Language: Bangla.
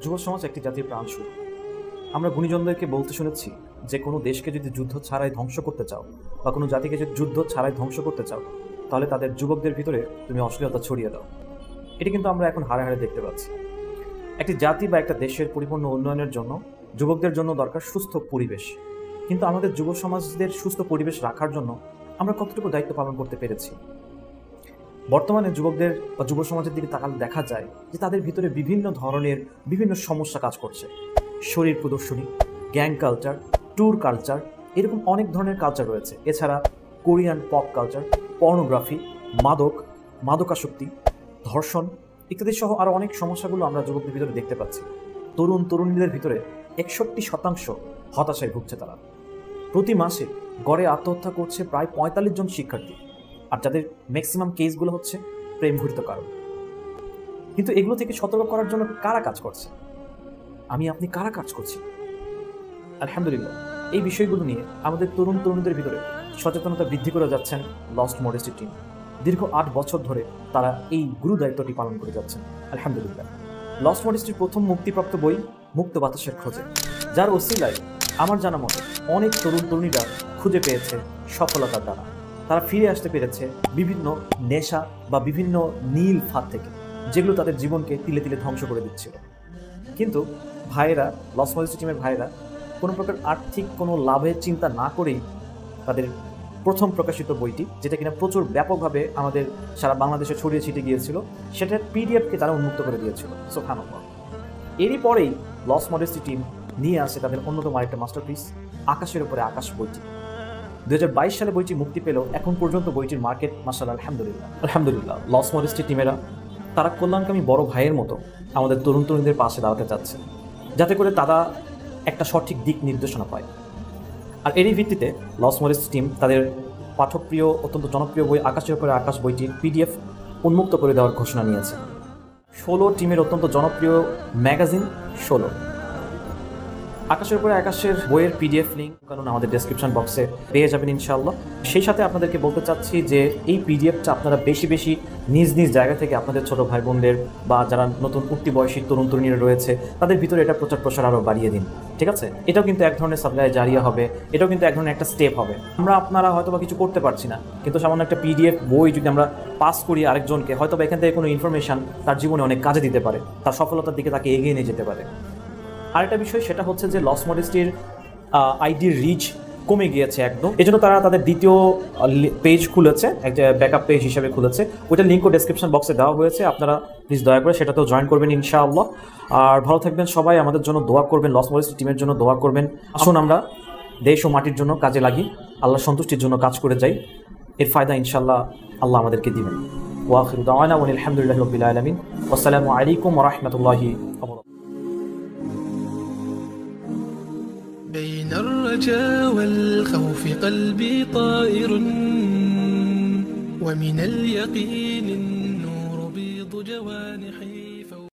যুব সমাজ একটি জাতির প্রাণস্বরূপ। আমরা গুণীজনদেরকে বলতে শুনেছি যে কোনো দেশকে যদি যুদ্ধ ছাড়াই ধ্বংস করতে চাও বা কোনো জাতিকে যদি যুদ্ধ ছাড়াই ধ্বংস করতে চাও তাহলে তাদের যুবকদের ভিতরে তুমি অশ্লীলতা ছড়িয়ে দাও। এটি কিন্তু আমরা এখন হারে হারে দেখতে পাচ্ছি। একটি জাতি বা একটা দেশের পরিপূর্ণ উন্নয়নের জন্য যুবকদের জন্য দরকার সুস্থ পরিবেশ, কিন্তু আমাদের যুব সমাজদের সুস্থ পরিবেশ রাখার জন্য আমরা কতটুকু দায়িত্ব পালন করতে পেরেছি? বর্তমানে যুবকদের বা যুব সমাজের দিকে তাকালে দেখা যায় যে তাদের ভিতরে বিভিন্ন ধরনের বিভিন্ন সমস্যা কাজ করছে। শরীর প্রদর্শনী, গ্যাং কালচার, ট্যুর কালচার, এরকম অনেক ধরনের কালচার রয়েছে। এছাড়া কোরিয়ান পপ কালচার, পর্নোগ্রাফি, মাদকাসক্তি, ধর্ষণ ইত্যাদি সহ আরও অনেক সমস্যাগুলো আমরা যুবকদের ভিতরে দেখতে পাচ্ছি। তরুণীদের ভিতরে 61% হতাশায় ভুগছে তারা। প্রতি মাসে গড়ে আত্মহত্যা করছে প্রায় 45 জন শিক্ষার্থী, আর যাদের ম্যাক্সিমাম কেসগুলো হচ্ছে প্রেম ঘটিত কারণ। কিন্তু এগুলো থেকে সতর্ক করার জন্য কারা কাজ করছে? আপনি কারা কাজ করছি? আলহামদুলিল্লাহ, এই বিষয়গুলো নিয়ে আমাদের তরুণীদের ভিতরে সচেতনতা বৃদ্ধি করে যাচ্ছেন লস্ট মডেস্টি টিম। দীর্ঘ 8 বছর ধরে তারা এই গুরু দায়িত্বটি পালন করে যাচ্ছেন। আলহামদুলিল্লাহ, লস্ট মডেস্টির প্রথম মুক্তিপ্রাপ্ত বই মুক্ত বাতাসের খোঁজে, যার ওসিলায় আমার জানা মতে অনেক তরুণীরা খুঁজে পেয়েছে সফলতার দ্বারা। তারা ফিরে আসতে পেরেছে বিভিন্ন নেশা বা বিভিন্ন নীল ফাঁদ থেকে, যেগুলো তাদের জীবনকে তিলে তিলে ধ্বংস করে দিচ্ছিল। কিন্তু ভাইয়েরা, লস্ট মডেস্টি টিমের ভাইয়েরা কোনো প্রকার আর্থিক কোনো লাভের চিন্তা না করেই তাদের প্রথম প্রকাশিত বইটি, যেটা কিনা প্রচুর ব্যাপকভাবে আমাদের সারা বাংলাদেশে ছড়িয়ে ছিটে গিয়েছিল, সেটার পিডিএফকে তারা উন্মুক্ত করে দিয়েছিল। সুবহানাল্লাহ। এরই পরেই লস্ট মডেস্টি টিম নিয়ে আসে তাদের অন্যতম আরেকটা মাস্টারপিস, আকাশের উপরে আকাশ বইটি। 2022 সালে বইটি মুক্তি পেলেও এখন পর্যন্ত বইটির মার্কেট মাশাআল্লাহ আলহামদুলিল্লাহ লস্ট মডেস্টি টিমেরা তারা কল্যাণকামী বড় ভাইয়ের মতো আমাদের তরুণীদের পাশে দাঁড়াতে চাচ্ছে, যাতে করে তারা একটা সঠিক দিক নির্দেশনা পায়। আর এরই ভিত্তিতে লস্ট মডেস্টি টিম তাদের পাঠকপ্রিয় অত্যন্ত জনপ্রিয় বই আকাশের উপরে আকাশ বইটির পিডিএফ উন্মুক্ত করে দেওয়ার ঘোষণা নিয়েছে। 16 টিমের অত্যন্ত জনপ্রিয় ম্যাগাজিন 16 আকাশের উপরে আকাশের বইয়ের পিডিএফ লিঙ্ক কারণ আমাদের ডেসক্রিপশন বক্সে পেয়ে যাবেন ইনশাআল্লাহ। সেই সাথে আপনাদেরকে বলতে চাচ্ছি যে এই পিডিএফটা আপনারা বেশি বেশি নিজ জায়গা থেকে আপনাদের ছোট ভাই বোনদের বা যারা নতুন উঠতি বয়সী তরুণীরা রয়েছে তাদের ভিতরে এটা প্রচার প্রসার আরও বাড়িয়ে দিন, ঠিক আছে? এটাও কিন্তু এক ধরনের সাপ্লাই জারিয়া হবে, এটাও কিন্তু এক ধরনের একটা স্টেপ হবে। আপনারা হয়তো বা কিছু করতে পারছি না, কিন্তু সামান্য একটা পিডিএফ বই যদি আমরা পাস করি আরেকজনকে, হয়তো বা এখান থেকে কোনো ইনফরমেশন তার জীবনে অনেক কাজে দিতে পারে, তার সফলতার দিকে তাকে এগিয়ে নিয়ে যেতে পারে। আরেকটা বিষয় সেটা হচ্ছে যে লস্ট মডেস্টির আইডির রিচ কমে গিয়েছে একদম, এজন্য তারা তাদের দ্বিতীয় পেজ খুলেছে, একটা ব্যাকআপ পেজ হিসেবে খুলেছে। ওইটার লিঙ্কও ডেসক্রিপশন বক্সে দেওয়া হয়েছে, আপনারা প্লিজ দয়া করে সেটাতেও জয়েন করবেন ইনশাআল্লাহ। আর ভালো থাকবেন সবাই, আমাদের জন্য দোয়া করবেন, লস্ট মডেস্টি টিমের জন্য দোয়া করবেন। আসুন আমরা দেশ ও মাটির জন্য কাজে লাগি, আল্লাহ সন্তুষ্টির জন্য কাজ করে যাই, এর ফায়দা ইনশাআল্লাহ আল্লাহ আমাদেরকে দিবেন। ওয়া আখিরু দাওয়ানা ওয়া আলহামদুলিল্লাহি রাব্বিল আলামিন। আসসালামু আলাইকুম ওয়া রাহমাতুল্লাহি ওয়া বারাকাতুহু। بين الرجاء والخوف قلبي طائر، ومن اليقين النور بيض جوانحي.